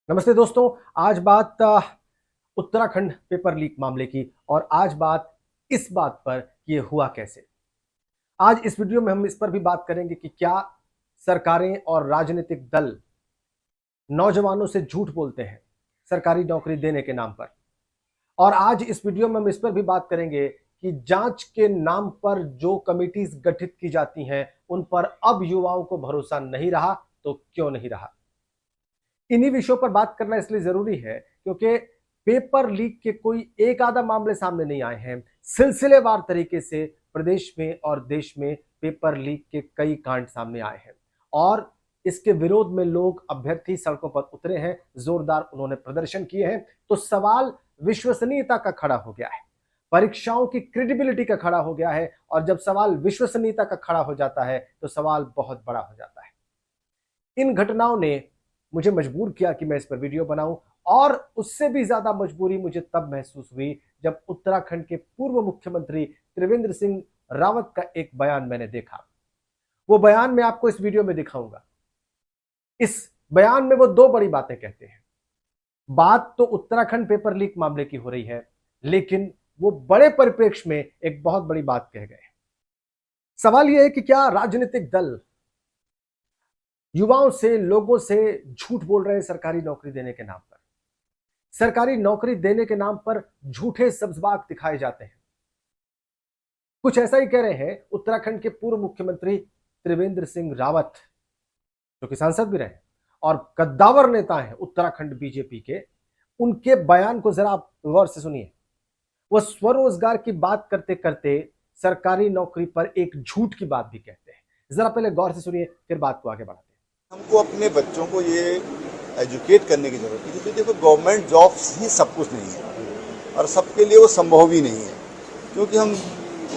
नमस्ते दोस्तों। आज बात उत्तराखंड पेपर लीक मामले की और आज बात इस बात पर कि ये हुआ कैसे। आज इस वीडियो में हम इस पर भी बात करेंगे कि क्या सरकारें और राजनीतिक दल नौजवानों से झूठ बोलते हैं सरकारी नौकरी देने के नाम पर। और आज इस वीडियो में हम इस पर भी बात करेंगे कि जांच के नाम पर जो कमिटीज गठित की जाती हैं उन पर अब युवाओं को भरोसा नहीं रहा तो क्यों नहीं रहा। इन्हीं विषयों पर बात करना इसलिए जरूरी है क्योंकि पेपर लीक के कोई एक आधा मामले सामने नहीं आए हैं। सिलसिलेवार तरीके से प्रदेश में और देश में पेपर लीक के कई कांड सामने आए हैं और इसके विरोध में लोग अभ्यर्थी सड़कों पर उतरे हैं, जोरदार उन्होंने प्रदर्शन किए हैं। तो सवाल विश्वसनीयता का खड़ा हो गया है, परीक्षाओं की क्रेडिबिलिटी का खड़ा हो गया है। और जब सवाल विश्वसनीयता का खड़ा हो जाता है तो सवाल बहुत बड़ा हो जाता है। इन घटनाओं ने मुझे मजबूर किया कि मैं इस पर वीडियो बनाऊं और उससे भी ज्यादा मजबूरी मुझे तब महसूस हुई जब उत्तराखंड के पूर्व मुख्यमंत्री त्रिवेंद्र सिंह रावत का एक बयान मैंने देखा। वो बयान मैं आपको इस वीडियो में दिखाऊंगा। इस बयान में वो दो बड़ी बातें कहते हैं। बात तो उत्तराखंड पेपर लीक मामले की हो रही है, लेकिन वो बड़े परिप्रेक्ष्य में एक बहुत बड़ी बात कह गए। सवाल यह है कि क्या राजनीतिक दल युवाओं से, लोगों से झूठ बोल रहे हैं सरकारी नौकरी देने के नाम पर। सरकारी नौकरी देने के नाम पर झूठे सब्ज़बाग दिखाए जाते हैं। कुछ ऐसा ही कह रहे हैं उत्तराखंड के पूर्व मुख्यमंत्री त्रिवेंद्र सिंह रावत, जो कि सांसद भी रहे और कद्दावर नेता हैं उत्तराखंड बीजेपी के। उनके बयान को जरा आप गौर से सुनिए। वह स्वरोजगार की बात करते करते सरकारी नौकरी पर एक झूठ की बात भी कहते हैं। जरा पहले गौर से सुनिए, फिर बात को आगे बढ़ाते हैं। हमको अपने बच्चों को ये एजुकेट करने की जरूरत है क्योंकि देखो गवर्नमेंट जॉब्स ही सब कुछ नहीं है और सबके लिए वो संभव भी नहीं है, क्योंकि हम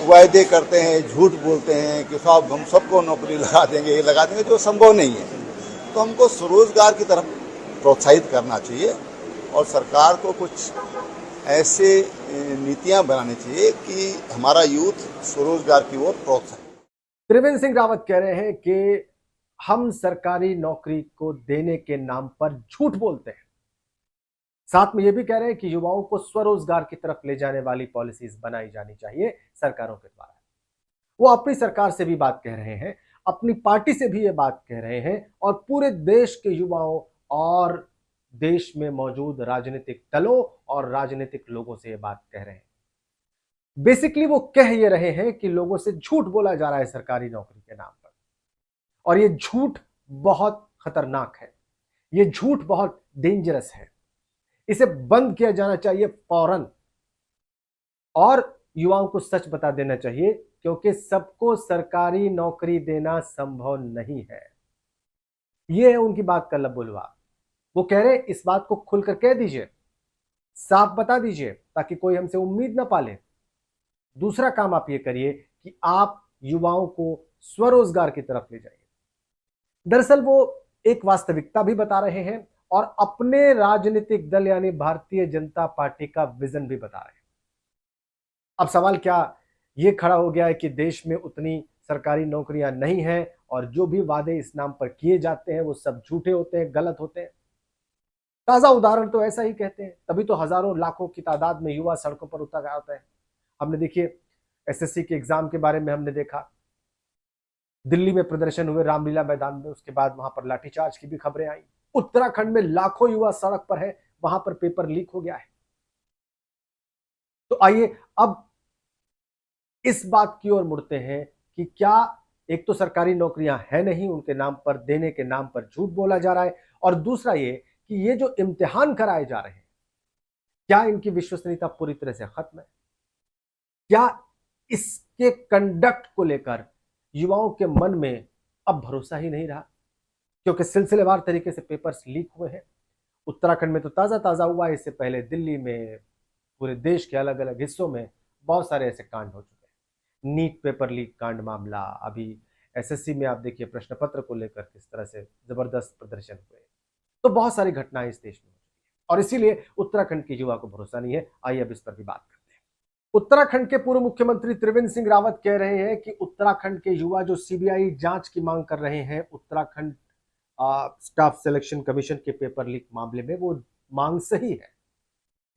वायदे करते हैं, झूठ बोलते हैं कि साहब हम सबको नौकरी लगा देंगे, ये लगा देंगे, जो संभव नहीं है। तो हमको स्वरोजगार की तरफ प्रोत्साहित करना चाहिए और सरकार को कुछ ऐसे नीतियां बनानी चाहिए कि हमारा यूथ स्वरोजगार की ओर प्रोत्साहित। त्रिवेंद्र सिंह रावत कह रहे हैं कि हम सरकारी नौकरी को देने के नाम पर झूठ बोलते हैं। साथ में यह भी कह रहे हैं कि युवाओं को स्वरोजगार की तरफ ले जाने वाली पॉलिसीज बनाई जानी चाहिए सरकारों के द्वारा। वो अपनी सरकार से भी बात कह रहे हैं, अपनी पार्टी से भी ये बात कह रहे हैं और पूरे देश के युवाओं और देश में मौजूद राजनीतिक दलों और राजनीतिक लोगों से ये बात कह रहे हैं। बेसिकली वो कह ये रहे हैं कि लोगों से झूठ बोला जा रहा है सरकारी नौकरी के नाम पर और ये झूठ बहुत खतरनाक है, ये झूठ बहुत डेंजरस है। इसे बंद किया जाना चाहिए फौरन और युवाओं को सच बता देना चाहिए, क्योंकि सबको सरकारी नौकरी देना संभव नहीं है। यह है उनकी बात का लबुलवा। वो कह रहे इस बात को खुलकर कह दीजिए, साफ बता दीजिए ताकि कोई हमसे उम्मीद ना पाले। दूसरा काम आप ये करिए कि आप युवाओं को स्वरोजगार की तरफ ले जाइए। दरअसल वो एक वास्तविकता भी बता रहे हैं और अपने राजनीतिक दल यानी भारतीय जनता पार्टी का विजन भी बता रहे हैं। अब सवाल क्या ये खड़ा हो गया है कि देश में उतनी सरकारी नौकरियां नहीं हैं और जो भी वादे इस नाम पर किए जाते हैं वो सब झूठे होते हैं, गलत होते हैं। ताजा उदाहरण तो ऐसा ही कहते हैं, तभी तो हजारों लाखों की तादाद में युवा सड़कों पर उतर आता है। हमने देखिए एसएससी के एग्जाम के बारे में हमने देखा, दिल्ली में प्रदर्शन हुए रामलीला मैदान में, उसके बाद वहां पर लाठीचार्ज की भी खबरें आई। उत्तराखंड में लाखों युवा सड़क पर है, वहां पर पेपर लीक हो गया है। तो आइए अब इस बात की ओर मुड़ते हैं कि क्या एक तो सरकारी नौकरियां है नहीं, उनके नाम पर देने के नाम पर झूठ बोला जा रहा है, और दूसरा ये कि ये जो इम्तिहान कराए जा रहे हैं क्या इनकी विश्वसनीयता पूरी तरह से खत्म है? क्या इसके कंडक्ट को लेकर युवाओं के मन में अब भरोसा ही नहीं रहा? क्योंकि सिलसिलेवार तरीके से पेपर्स लीक हुए हैं। उत्तराखंड में तो ताजा ताजा हुआ है, इससे पहले दिल्ली में, पूरे देश के अलग अलग हिस्सों में बहुत सारे ऐसे कांड हो चुके हैं। नीट पेपर लीक कांड मामला, अभी एसएससी में आप देखिए प्रश्न पत्र को लेकर किस तरह से जबरदस्त प्रदर्शन हुए। तो बहुत सारी घटनाएं इस देश में हो चुकी है और इसीलिए उत्तराखंड के युवा को भरोसा नहीं है। आइए अब इस पर भी बात करते हैं। उत्तराखंड के पूर्व मुख्यमंत्री त्रिवेंद्र सिंह रावत कह रहे हैं कि उत्तराखंड के युवा जो सीबीआई जांच की मांग कर रहे हैं, उत्तराखंड स्टाफ सिलेक्शन कमीशन के पेपर लीक मामले में वो मांग सही है।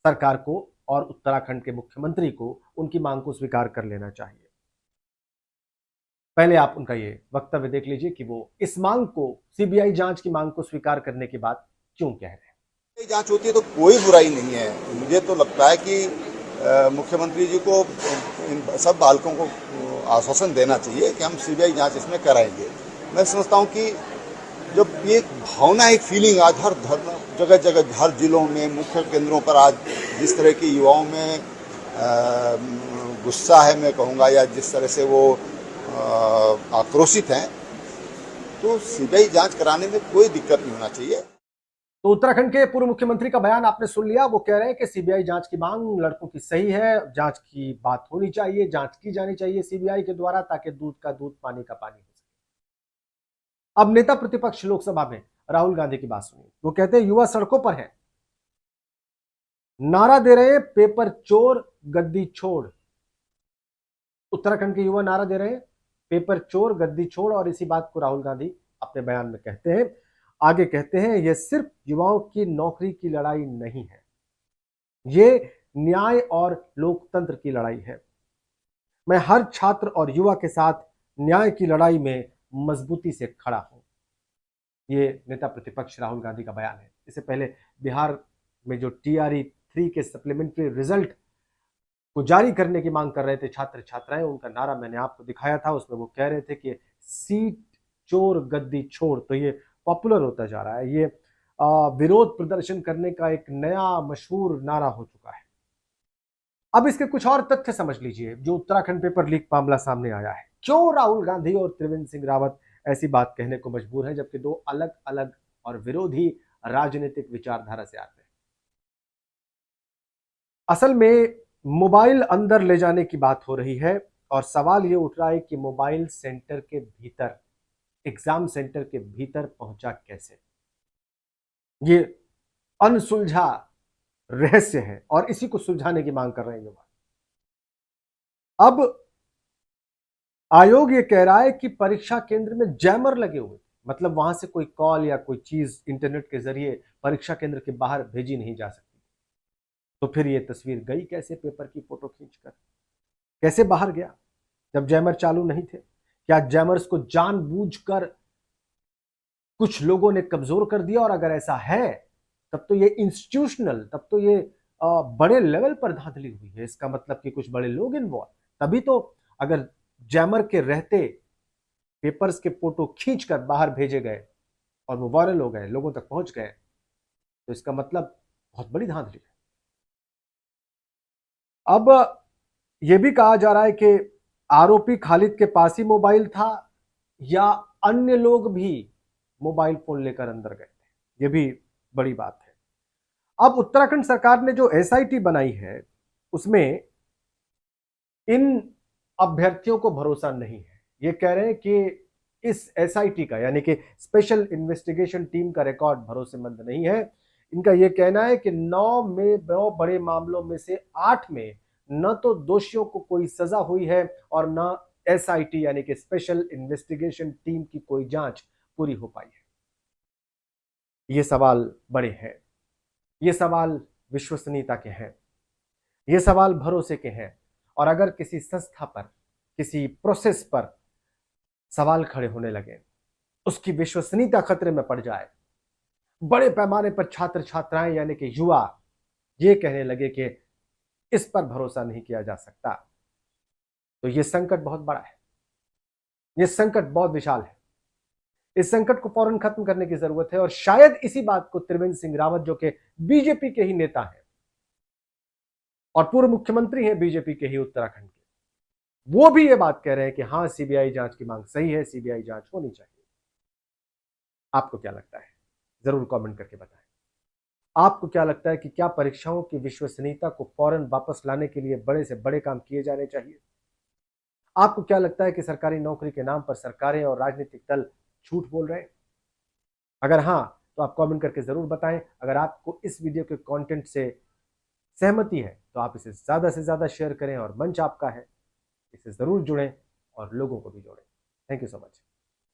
सरकार को और उत्तराखंड के मुख्यमंत्री को उनकी मांग को स्वीकार कर लेना चाहिए। पहले आप उनका ये वक्तव्य देख लीजिए कि वो इस मांग को, सीबीआई जांच की मांग को स्वीकार करने की बात क्यों कह रहे हैं। जांच होती है तो कोई बुराई नहीं है। मुझे तो लगता है कि मुख्यमंत्री जी को इन सब बालकों को आश्वासन देना चाहिए कि हम सीबीआई जांच इसमें कराएंगे। मैं समझता हूं कि जब ये भावना, एक फीलिंग आज हर जगह जगह, हर जिलों में, मुख्य केंद्रों पर आज जिस तरह की युवाओं में गुस्सा है, मैं कहूँगा, या जिस तरह से वो आक्रोशित हैं, तो सीबीआई जांच कराने में कोई दिक्कत नहीं होना चाहिए। तो उत्तराखंड के पूर्व मुख्यमंत्री का बयान आपने सुन लिया। वो कह रहे हैं कि सीबीआई जांच की मांग लड़कों की सही है, जांच की बात होनी चाहिए, जांच की जानी चाहिए सीबीआई के द्वारा, ताकि दूध का दूध पानी का पानी हो सके। अब नेता प्रतिपक्ष लोकसभा में राहुल गांधी की बात सुनिए। वो कहते हैं युवा सड़कों पर है, नारा दे रहे हैं पेपर चोर गद्दी छोड़। उत्तराखंड के युवा नारा दे रहे हैं पेपर चोर गद्दी छोड़, और इसी बात को राहुल गांधी अपने बयान में कहते हैं। आगे कहते हैं, यह सिर्फ युवाओं की नौकरी की लड़ाई नहीं है, यह न्याय और लोकतंत्र की लड़ाई है। मैं हर छात्र और युवा के साथ न्याय की लड़ाई में मजबूती से खड़ा हूं। यह नेता प्रतिपक्ष राहुल गांधी का बयान है। इससे पहले बिहार में जो TRE 3 के सप्लीमेंट्री रिजल्ट को जारी करने की मांग कर रहे थे छात्र छात्राएं, उनका नारा मैंने आपको दिखाया था। उसमें वो कह रहे थे कि सीट चोर गद्दी छोड़। तो ये पॉपुलर होता जा रहा है, ये विरोध प्रदर्शन करने का एक नया मशहूर नारा हो चुका है। अब इसके कुछ और तथ्य समझ लीजिए जो उत्तराखंड पेपर लीक मामला सामने आया है। क्यों राहुल गांधी और त्रिवेंद्र सिंह रावत ऐसी बात कहने को मजबूर हैं, जबकि दो अलग अलग और विरोधी राजनीतिक विचारधारा से आते हैं। असल में मोबाइल अंदर ले जाने की बात हो रही है, और सवाल यह उठ रहा है कि मोबाइल सेंटर के भीतर, एग्जाम सेंटर के भीतर पहुंचा कैसे। ये अनसुलझा रहस्य है और इसी को सुलझाने की मांग कर रहे हैं युवा। अब आयोग ये कह रहा है कि परीक्षा केंद्र में जैमर लगे हुए, मतलब वहां से कोई कॉल या कोई चीज इंटरनेट के जरिए परीक्षा केंद्र के बाहर भेजी नहीं जा सकती। तो फिर ये तस्वीर गई कैसे, पेपर की फोटो खींचकर कैसे बाहर गया जब जैमर चालू नहीं थे? क्या जैमर्स को जानबूझकर कुछ लोगों ने कमजोर कर दिया? और अगर ऐसा है तब तो ये इंस्टीट्यूशनल, तब तो ये बड़े लेवल पर धांधली हुई है। इसका मतलब कि कुछ बड़े लोग इन्वॉल्व। तभी तो अगर जैमर के रहते पेपर्स के फोटो खींचकर बाहर भेजे गए और वो वायरल हो गए, लोगों तक पहुंच गए, तो इसका मतलब बहुत बड़ी धांधली है। अब यह भी कहा जा रहा है कि आरोपी खालिद के पास ही मोबाइल था या अन्य लोग भी मोबाइल फोन लेकर अंदर गए थे। यह भी बड़ी बात है। अब उत्तराखंड सरकार ने जो SIT बनाई है उसमें इन अभ्यर्थियों को भरोसा नहीं है। ये कह रहे हैं कि इस SIT का, यानी कि स्पेशल इन्वेस्टिगेशन टीम का रिकॉर्ड भरोसेमंद नहीं है। इनका यह कहना है कि 9 बड़े मामलों में से 8 में न तो दोषियों को कोई सजा हुई है और न SIT यानी कि स्पेशल इन्वेस्टिगेशन टीम की कोई जांच पूरी हो पाई है। ये सवाल बड़े हैं, ये सवाल विश्वसनीयता के हैं, ये सवाल भरोसे के हैं। और अगर किसी संस्था पर, किसी प्रोसेस पर सवाल खड़े होने लगे, उसकी विश्वसनीयता खतरे में पड़ जाए, बड़े पैमाने पर छात्र छात्राएं यानी कि युवा ये कहने लगे कि इस पर भरोसा नहीं किया जा सकता, तो यह संकट बहुत बड़ा है, यह संकट बहुत विशाल है। इस संकट को फौरन खत्म करने की जरूरत है। और शायद इसी बात को त्रिवेंद्र सिंह रावत, जो कि बीजेपी के ही नेता हैं और पूर्व मुख्यमंत्री हैं बीजेपी के ही उत्तराखंड के, वो भी ये बात कह रहे हैं कि हां, सीबीआई जांच की मांग सही है, सीबीआई जांच होनी चाहिए। आपको क्या लगता है? जरूर कमेंट करके बताएं। आपको क्या लगता है कि क्या परीक्षाओं की विश्वसनीयता को फौरन वापस लाने के लिए बड़े से बड़े काम किए जाने चाहिए? आपको क्या लगता है कि सरकारी नौकरी के नाम पर सरकारें और राजनीतिक दल झूठ बोल रहे हैं? अगर हां, तो आप कमेंट करके जरूर बताएं। अगर आपको इस वीडियो के कंटेंट से सहमति है तो आप इसे ज्यादा से ज्यादा शेयर करें, और मंच आपका है, इससे जरूर जुड़ें और लोगों को भी जोड़ें। Thank you so much.